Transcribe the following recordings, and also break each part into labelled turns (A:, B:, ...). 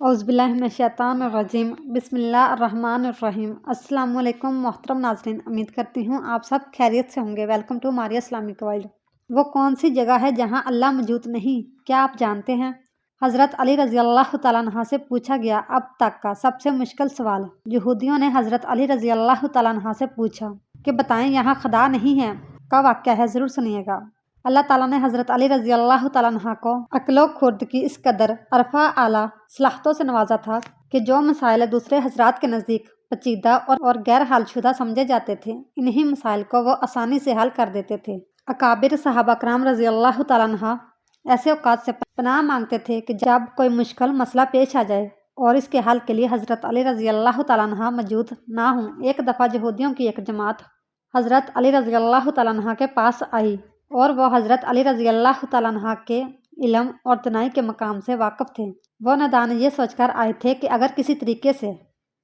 A: औज़ुबिल्लाहिमिनश्शैतानिर्रजीम बिस्मिल्लाहिर्रहमानिर्रहीम। अस्सलाम वालेकुम मोहतरम नाज़रीन, उम्मीद करती हूँ आप सब खैरियत से होंगे। Welcome to Maria Islamic world. वो कौन सी जगह है जहाँ अल्लाह मौजूद नहीं, क्या आप जानते हैं? हज़रत अली रज़ी अल्लाह तआला अन्हा से पूछा गया अब तक का सबसे मुश्किल सवाल। यहूदियों ने हज़रत अली रज़ी अल्लाह तआला अन्हा से पूछा कि बताएं यहाँ खुदा नहीं है का वाक़या है, ज़रूर सुनिएगा। अल्लाह ताला ने हज़रत अली रज़ी अल्लाह तआला अन्हा को अक्ल खुर्द की इस कदर अरफा आला सलाहतों से नवाजा था कि जो मसाइल दूसरे हजरात के नज़दीक पेचीदा और गैर हलशुदा समझे जाते थे, इन्हीं मसाइल को वो आसानी से हल कर देते थे। अकाबिर सहाबा कराम रज़ी अल्लाह तआला अन्हा ऐसे औकात से पनाह मांगते थे कि जब कोई मुश्किल मसला पेश आ जाए और इसके हल के लिए हज़रत अली रज़ी अल्लाह तआला अन्हा मौजूद ना हों। एक दफ़ा यहूदियों की एक जमात हज़रत अली रज़ी अल्लाह तआला अन्हा के पास आई और वह हज़रत अली रज़ी अल्लाह तआला अन्हा के इल्म और तनाई के मकाम से वाकिफ़ थे। वो नादान ये सोचकर आए थे कि अगर किसी तरीके से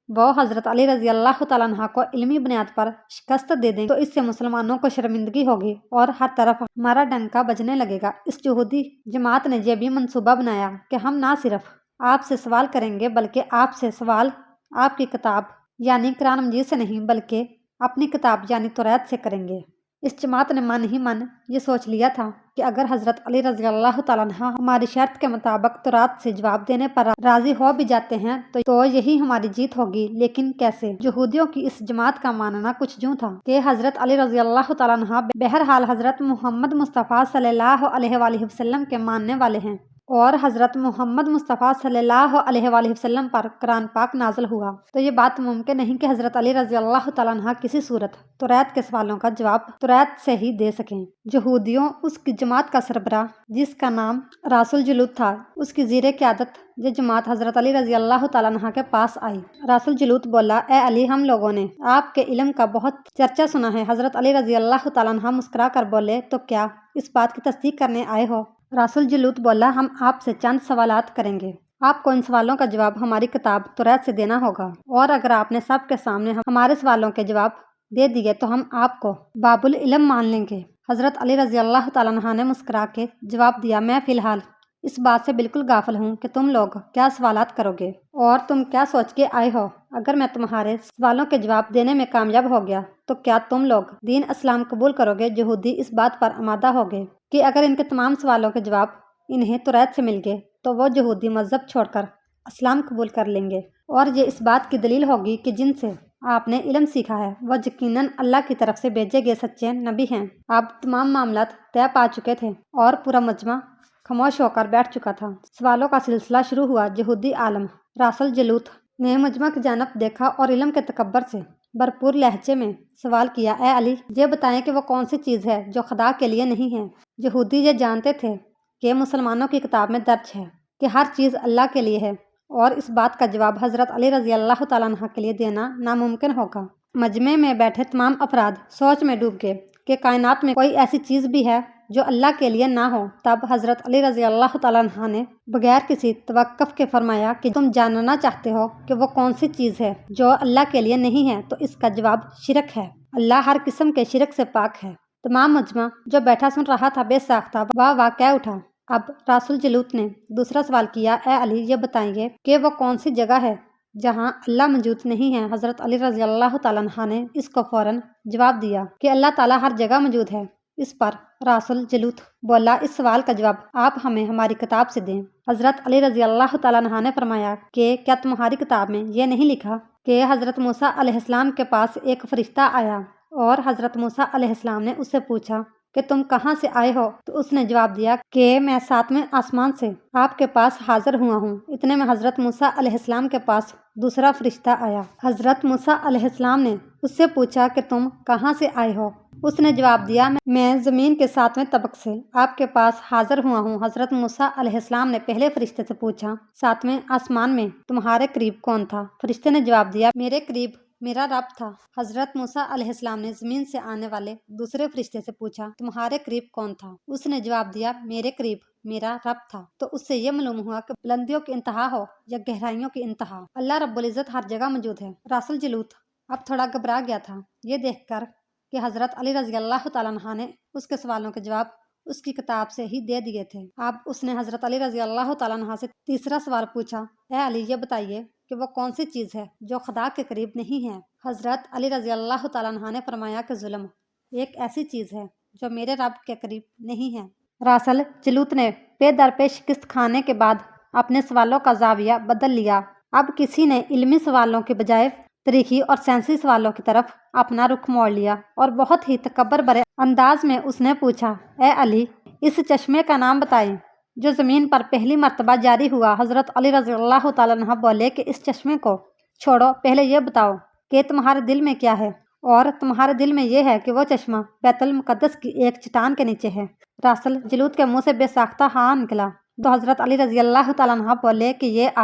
A: वो हज़रत अली रज़ी अल्लाह तआला अन्हा को इल्मी बुनियाद पर शिकस्त दे दें तो इससे मुसलमानों को शर्मिंदगी होगी और हर तरफ हमारा डंका बजने लगेगा। इस यहूदी जमात ने यह भी मंसूबा बनाया कि हम ना सिर्फ आपसे सवाल करेंगे बल्कि आपसे सवाल आपकी किताब यानी कुरान मजीद से नहीं बल्कि अपनी किताब यानी तौरात से करेंगे। इस जमात ने मन ही मन ये सोच लिया था कि अगर हज़रत अली रज़ी अल्लाह तआला अन्हा हमारी शर्त के मुताबिक तौरात से जवाब देने पर राज़ी हो भी जाते हैं तो यही हमारी जीत होगी। लेकिन कैसे? यहूदियों की इस जमात का मानना कुछ यूँ था कि हज़रत अली रज़ी अल्लाह तआला अन्हा बहरहाल हज़रत मोहम्मद मुस्तफ़ा सल्लल्लाहु अलैहि वसल्लम के मानने वाले हैं और हज़रत मोहम्मद मुस्तफ़ा सल्लल्लाहु अलैहि वसल्लम पर कुरान पाक नाज़िल हुआ, तो ये बात मुमकिन नहीं कि हज़रत अली रज़ी अल्लाह तआला अन्हा किसी सूरत तौरात के सवालों का जवाब तौरात से ही दे सकें। यहूदियों उसकी जमात का सरबराह जिसका नाम रासुल जुलूद था, उसकी ज़ीरे क़यादत ये जमात हज़रत अली रज़ी अल्लाह तआला अन्हा के पास आई। रासुल जुलूद बोला, ए अली, हम लोगों ने आपके इल्म का बहुत चर्चा सुना है। हज़रत अली रज़ी अल्लाह तआला अन्हा मुस्कुरा कर बोले, तो क्या इस बात की तस्दीक करने आए हो? रासुल जुलूद बोला, हम आपसे चंद सवालात करेंगे। आपको इन सवालों का जवाब हमारी किताब तौरात से देना होगा और अगर आपने सबके सामने हमारे सवालों के जवाब दे दिए तो हम आपको बाबुल इल्म मान लेंगे। हज़रत अली रज़ी अल्लाह तआला अन्हा ने मुस्कुरा के जवाब दिया, मैं फ़िलहाल इस बात से बिल्कुल गाफिल हूँ कि तुम लोग क्या सवालात करोगे और तुम क्या सोच के आए हो। अगर मैं तुम्हारे सवालों के जवाब देने में कामयाब हो गया तो क्या तुम लोग दीन इस्लाम कबूल करोगे? यहूदी इस बात पर आमादा हो गए कि अगर इनके तमाम सवालों के जवाब इन्हें तौरात से मिल गए तो वो यहूदी मज़हब छोड़कर इस्लाम कबूल कर लेंगे और ये इस बात की दलील होगी कि जिनसे आपने इल्म सीखा है वह यकीनन अल्लाह की तरफ से भेजे गए सच्चे नबी हैं। आप तमाम मामलात तय पा चुके थे और पूरा मजमा खामोश होकर बैठ चुका था। सवालों का सिलसिला शुरू हुआ। यहूदी आलम रासुल जुलूद ने मजमा की जानब देखा और इल्म के तकब्बर से भरपूर लहजे में सवाल किया, ए अली, ये बताएं कि वो कौन सी चीज़ है जो खुदा के लिए नहीं है। यहूदी ये जानते थे कि मुसलमानों की किताब में दर्ज है कि हर चीज़ अल्लाह के लिए है और इस बात का जवाब हज़रत अली रज़ी अल्लाह तआला अन्हा के लिए देना नामुमकिन होगा। मजमे में बैठे तमाम अफराद सोच में डूब गए कि कायनात में कोई ऐसी चीज़ भी है जो अल्लाह के लिए ना हो। तब हज़रत अली रज़ी अल्लाह तआला अन्हा ने बगैर किसी तवक्कुफ़ के फरमाया कि तुम जानना चाहते हो कि वो कौन सी चीज़ है जो अल्लाह के लिए नहीं है, तो इसका जवाब शिरक है। अल्लाह हर किस्म के शिरक से पाक है। तमाम मजमा जो बैठा सुन रहा था बेसाख्ता वाह कह उठा। अब रासुल जुलूद ने दूसरा सवाल किया, ए अली, ये बताइए कि वो कौन सी जगह है जहाँ अल्लाह मौजूद नहीं है। हज़रत अली रज़ी अल्लाह तआला अन्हा ने इसको फ़ौरन जवाब दिया कि अल्लाह ताला हर जगह मौजूद है। इस पर रासुल जुलूद बोला, इस सवाल का जवाब आप हमें हमारी किताब से दें। हज़रत अली रज़ी अल्लाह तआला अन्हा ने फरमाया कि क्या तुम्हारी किताब में ये नहीं लिखा कि हज़रत मूसा अलैहिस्सलाम के पास एक फरिश्ता आया और हज़रत मूसा अलैहिस्सलाम ने उससे पूछा कि तुम कहाँ से आए हो? तो उसने जवाब दिया कि मैं 7वें आसमान से आपके पास हाजिर हुआ हूँ। इतने में हज़रत मूसा अलैहिस्सलाम के पास दूसरा फरिश्ता आया। हज़रत मूसा अलैहिस्सलाम ने उससे पूछा कि तुम कहाँ से आए हो? उसने जवाब दिया, मैं ज़मीन के 7वें तबक से आपके पास हाजिर हुआ हूँ। हज़रत मूसा अलैहिस्सलाम ने पहले फरिश्ते से पूछा, 7वें आसमान में तुम्हारे करीब कौन था? फरिश्ते ने जवाब दिया, मेरे करीब मेरा रब था। हज़रत मूसा अलैहिस्सलाम ने ज़मीन से आने वाले दूसरे फरिश्ते से पूछा, तुम्हारे करीब कौन था? उसने जवाब दिया, मेरे करीब मेरा रब था। तो उससे यह मालूम हुआ कि बुलंदियों की इंतहा हो या गहराइयों की इंतहा, अल्लाह रब्बुल इज़्ज़त हर जगह मौजूद है। रासुल जुलूद अब थोड़ा घबरा गया था ये देखकर कि हज़रत अली रज़ी अल्लाह तआला अन्हा ने उसके सवालों के जवाब اس کی کتاب سے ہی دے دیے تھے۔ اب اس نے حضرت علی رضی اللہ تعالیٰ عنہ سے تیسرا سوال پوچھا، اے علی یہ بتائیے کہ وہ کون سی چیز ہے جو خدا کے قریب نہیں ہے؟ حضرت علی رضی اللہ تعالیٰ عنہ نے فرمایا کہ ظلم ایک ایسی چیز ہے جو میرے رب کے قریب نہیں ہے۔ راسل جلوت نے پے در پے شکست کھانے کے بعد اپنے سوالوں کا زاویہ بدل لیا۔ اب کسی نے علمی سوالوں کے بجائے تاریخی اور سائنسی سوالوں کی طرف اپنا رخ موڑ لیا اور بہت ہی تکبر بھرے انداز میں اس نے پوچھا، اے علی اس چشمے کا نام بتائیں جو زمین پر پہلی مرتبہ جاری ہوا۔ حضرت علی رضی اللہ تعالیٰ عنہ بولے کہ اس چشمے کو چھوڑو، پہلے یہ بتاؤ کہ تمہارے دل میں کیا ہے، اور تمہارے دل میں یہ ہے کہ وہ چشمہ بیت المقدس کی ایک چٹان کے نیچے ہے۔ راسل جلوت کے منہ سے بے ساختہ ہاں نکلا تو حضرت علی رضی اللہ تعالیٰ عنہ بولے کہ یہ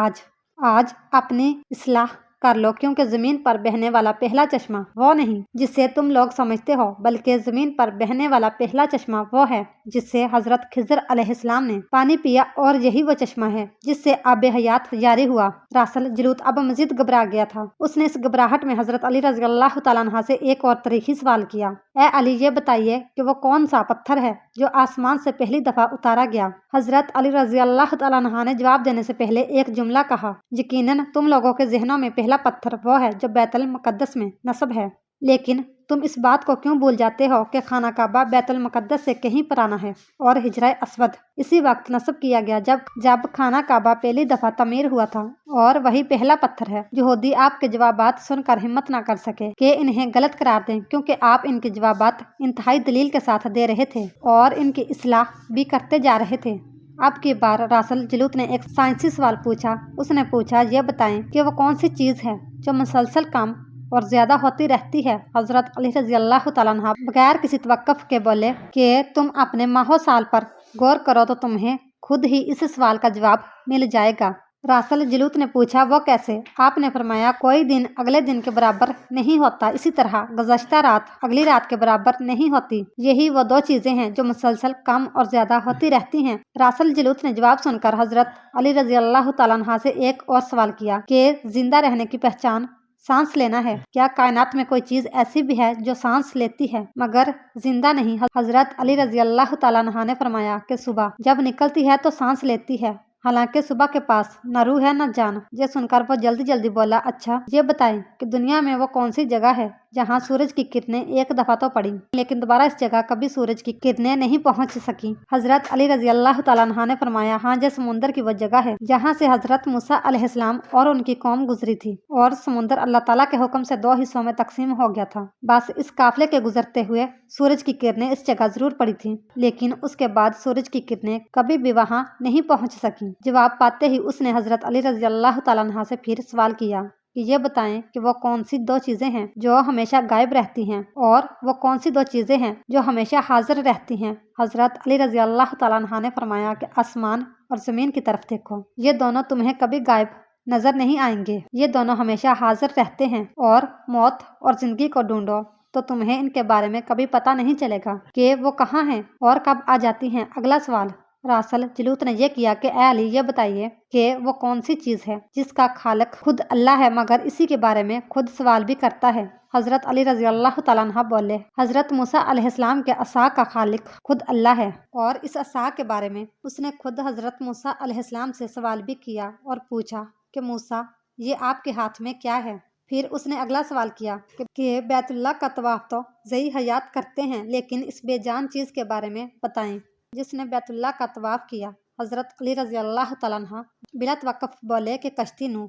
A: آج اپنی اصلاح کر لو، کیونکہ زمین پر بہنے والا پہلا چشمہ وہ نہیں جسے تم لوگ سمجھتے ہو، بلکہ زمین پر بہنے والا پہلا چشمہ وہ ہے جس سے حضرت خضر علیہ السلام نے پانی پیا، اور یہی وہ چشمہ ہے جس سے آب حیات جاری ہوا۔ راسل جلوت اب مزید گھبرا گیا تھا۔ اس نے اس گھبراہٹ میں حضرت علی رضی اللہ تعالیٰ عنہ سے ایک اور تاریخی سوال کیا، اے علی یہ بتائیے کہ وہ کون سا پتھر ہے جو آسمان سے پہلی دفعہ اتارا گیا؟ حضرت علی رضی اللہ تعالیٰ عنہ نے جواب دینے سے پہلے ایک جملہ کہا، یقیناً تم لوگوں کے ذہنوں میں پہلا پتھر وہ ہے جو بیت المقدس میں نصب ہے، لیکن تم اس بات کو کیوں بھول جاتے ہو کہ خانہ کعبہ بیت المقدس سے کہیں پرانا ہے، اور حجرہ اسود اسی وقت نصب کیا گیا جب خانہ کعبہ پہلی دفعہ تعمیر ہوا تھا، اور وہی پہلا پتھر ہے۔ یہودی آپ کے جوابات سن کر ہمت نہ کر سکے کہ انہیں غلط قرار دیں، کیونکہ آپ ان کے جوابات انتہائی دلیل کے ساتھ دے رہے تھے اور ان کی اصلاح بھی کرتے جا رہے تھے۔ اب کی بار راسل جلوت نے ایک سائنسی سوال پوچھا۔ اس نے پوچھا، یہ بتائیں کہ وہ کون سی چیز ہے جو مسلسل کم اور زیادہ ہوتی رہتی ہے؟ حضرت علی رضی اللہ تعالیٰ عنہ بغیر کسی توقف کے بولے کہ تم اپنے ماہ و سال پر غور کرو تو تمہیں خود ہی اس سوال کا جواب مل جائے گا۔ راسل جلوت نے پوچھا، وہ کیسے؟ آپ نے فرمایا، کوئی دن اگلے دن کے برابر نہیں ہوتا، اسی طرح گزشتہ رات اگلی رات کے برابر نہیں ہوتی۔ یہی وہ دو چیزیں ہیں جو مسلسل کم اور زیادہ ہوتی رہتی ہیں۔ راسل جلوت نے جواب سن کر حضرت علی رضی اللہ تعالیٰ عنہ سے ایک اور سوال کیا کہ زندہ رہنے کی پہچان سانس لینا ہے، کیا کائنات میں کوئی چیز ایسی بھی ہے جو سانس لیتی ہے مگر زندہ نہیں؟ حضرت علی رضی اللہ تعالیٰ عنہ نے فرمایا کہ صبح جب نکلتی ہے تو سانس لیتی ہے، حالانکہ صبح کے پاس نہ روح ہے نہ جان۔ یہ سن کر وہ جلدی بولا، اچھا یہ بتائیں کہ دنیا میں وہ کون سی جگہ ہے جہاں سورج کی کرنیں ایک دفعہ تو پڑی لیکن دوبارہ اس جگہ کبھی سورج کی کرنیں نہیں پہنچ سکی؟ حضرت علی رضی اللہ تعالیٰ عنہ نے فرمایا، ہاں یہ سمندر کی وہ جگہ ہے جہاں سے حضرت موسیٰ علیہ السلام اور ان کی قوم گزری تھی، اور سمندر اللہ تعالیٰ کے حکم سے 2 حصوں میں تقسیم ہو گیا تھا۔ بس اس قافلے کے گزرتے ہوئے سورج کی کرنیں اس جگہ ضرور پڑی تھیں، لیکن اس کے بعد سورج کی کرنیں کبھی بھی وہاں نہیں پہنچ سکیں۔ جواب پاتے ہی اس نے حضرت علی رضی اللہ تعالیٰ عنہ سے پھر سوال کیا کہ یہ بتائیں کہ وہ کون سی 2 چیزیں ہیں جو ہمیشہ غائب رہتی ہیں، اور وہ کون سی 2 چیزیں ہیں جو ہمیشہ حاضر رہتی ہیں؟ حضرت علی رضی اللہ تعالیٰ عنہ نے فرمایا کہ آسمان اور زمین کی طرف دیکھو، یہ دونوں تمہیں کبھی غائب نظر نہیں آئیں گے، یہ دونوں ہمیشہ حاضر رہتے ہیں، اور موت اور زندگی کو ڈھونڈو تو تمہیں ان کے بارے میں کبھی پتہ نہیں چلے گا کہ وہ کہاں ہیں اور کب آ جاتی ہیں۔ اگلا سوال راسل جلوت نے یہ کیا کہ اے علی یہ بتائیے کہ وہ کون سی چیز ہے جس کا خالق خود اللہ ہے مگر اسی کے بارے میں خود سوال بھی کرتا ہے؟ حضرت علی رضی اللہ تعالیٰ عنہ بولے، حضرت موسیٰ علیہ السلام کے عصا کا خالق خود اللہ ہے، اور اس عصا کے بارے میں اس نے خود حضرت موسیٰ علیہ السلام سے سوال بھی کیا اور پوچھا کہ موسیٰ یہ آپ کے ہاتھ میں کیا ہے؟ پھر اس نے اگلا سوال کیا کہ بیت اللہ کا طواف تو ذی حیات کرتے ہیں، لیکن اس بے جان چیز کے بارے میں بتائیں جس نے بیت اللہ کا طواف کیا؟ حضرت علی رضی اللہ تعالیٰ عنہ بلا توقف بولے کہ کشتی نو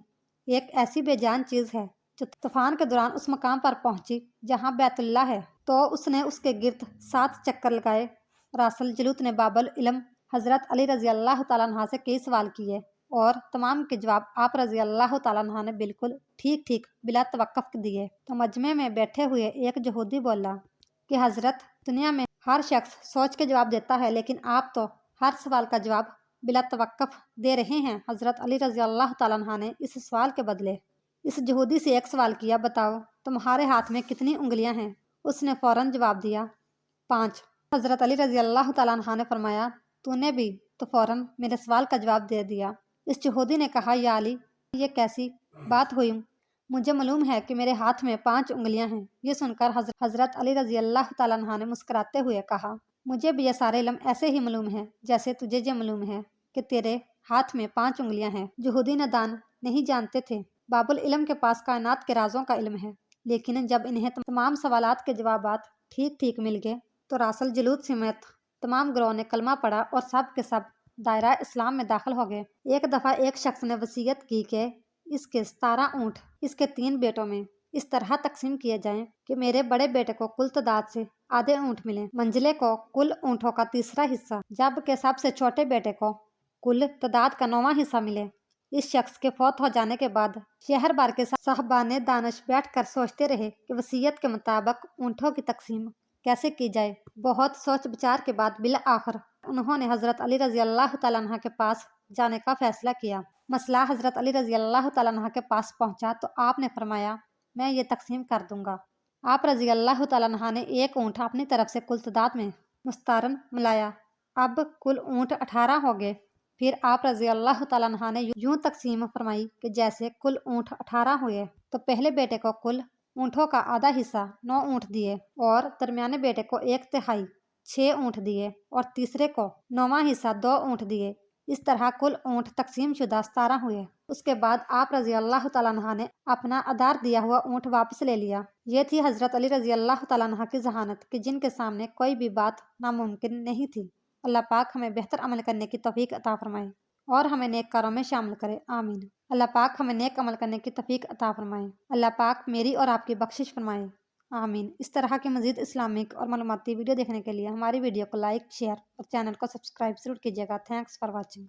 A: ایک ایسی بے جان چیز ہے جو طوفان کے دوران اس مقام پر پہنچی جہاں بیت اللہ ہے تو اس نے اس کے گرد 7 چکر لگائے۔ راسل جلوت نے باب العلم حضرت علی رضی اللہ تعالیٰ عنہ سے کئی سوال کیے اور تمام کے جواب آپ رضی اللہ تعالیٰ عنہ نے بالکل ٹھیک بلا توقف دیے۔ تو مجمع میں بیٹھے ہوئے ایک یہودی بولا کہ حضرت دنیا میں ہر شخص سوچ کے جواب دیتا ہے، لیکن آپ تو ہر سوال کا جواب بلا توقف دے رہے ہیں۔ حضرت علی رضی اللہ تعالیٰ عنہ نے اس سوال کے بدلے اس یہودی سے ایک سوال کیا، بتاؤ تمہارے ہاتھ میں کتنی انگلیاں ہیں؟ اس نے فوراً جواب دیا 5۔ حضرت علی رضی اللہ تعالیٰ عنہ نے فرمایا، تو نے بھی تو فوراً میرے سوال کا جواب دے دیا۔ اس یہودی نے کہا، یا علی یہ کیسی بات ہوئی؟ مجھے معلوم ہے کہ میرے ہاتھ میں 5 انگلیاں ہیں۔ یہ سن کر حضرت علی رضی اللہ تعالیٰ عنہ نے مسکراتے ہوئے کہا मुझे भी ये सारे इल्म ऐसे ही मालूम है जैसे तुझे ये मालूम है कि तेरे हाथ में 5 उंगलियां हैं। यहूदी नदान नहीं जानते थे। बाबुल इल्म के पास कायनात के राजों का इल्म है, लेकिन जब इन्हें तमाम सवालात के जवाबात ठीक ठीक मिल गए तो रासल जलूद समेत तमाम ग्रोह ने कलमा पढ़ा और सब के सब दायरा इस्लाम में दाखिल हो गए। एक दफ़ा एक शख्स ने वसीयत की कि इसके 17 ऊँट इसके 3 बेटों में इस तरह तकसीम किए जाएं कि मेरे बड़े बेटे को कुल तादाद से आधे ऊँट मिले, मंजिले को कुल ऊँटों का तीसरा हिस्सा, जबकि सबसे छोटे बेटे को कुल तादाद का 9वां हिस्सा मिले। इस शख्स के फौत हो जाने के बाद शहर भर के साहबाने दानिश बैठकर सोचते रहे कि वसीयत के मुताबिक ऊँटों की तकसीम कैसे की जाए। बहुत सोच विचार के बाद बिल आखिर उन्होंने हज़रत अली रज़ी अल्लाह तआला अन्हा के पास जाने का फैसला किया। मसला हज़रत अली रज़ी अल्लाह तआला अन्हा के पास पहुंचा तो आपने फरमाया, मैं ये तकसीम कर दूंगा। आप रज़ी अल्लाह तआला अन्हा ने एक ऊँट अपनी तरफ से कुल तादाद में मुस्तारन मिलाया। अब कुल ऊँट 18 हो गए। फिर आप रज़ी अल्लाह तआला अन्हा ने यूं तकसीम फरमाई कि जैसे कुल ऊँट 18 हुए तो पहले बेटे को कुल ऊँटों का आधा हिस्सा 9 ऊँट दिए और दरमियाने बेटे को 1/3 6 ऊँट दिए और तीसरे को 9वां हिस्सा 2 ऊँट दिए। इस तरह कुल ऊँट तकसीम शुदा 17 हुए। उसके बाद आप रज़ी अल्लाह तआला अन्हा ने अपना आधार दिया हुआ ऊँट वापस ले लिया। ये थी हज़रत अली रज़ी अल्लाह तआला अन्हा की ज़हानत कि जिनके सामने कोई भी बात नामुमकिन नहीं थी। अल्लाह पाक हमें बेहतर अमल करने की तौफीक अता फरमाए और हमें नेक कारों में शामिल करे, आमीन। अल्लाह पाक हमें नेक अमल करने की तौफीक अता फरमाए। अल्लाह पाक मेरी और आपकी बख्शिश फरमाए, आमीन। इस तरह की मज़ीद इस्लामिक और मालूमाती वीडियो देखने के लिए हमारी वीडियो को लाइक, शेयर और चैनल को सब्सक्राइब ज़रूर कीजिएगा। Thanks for watching.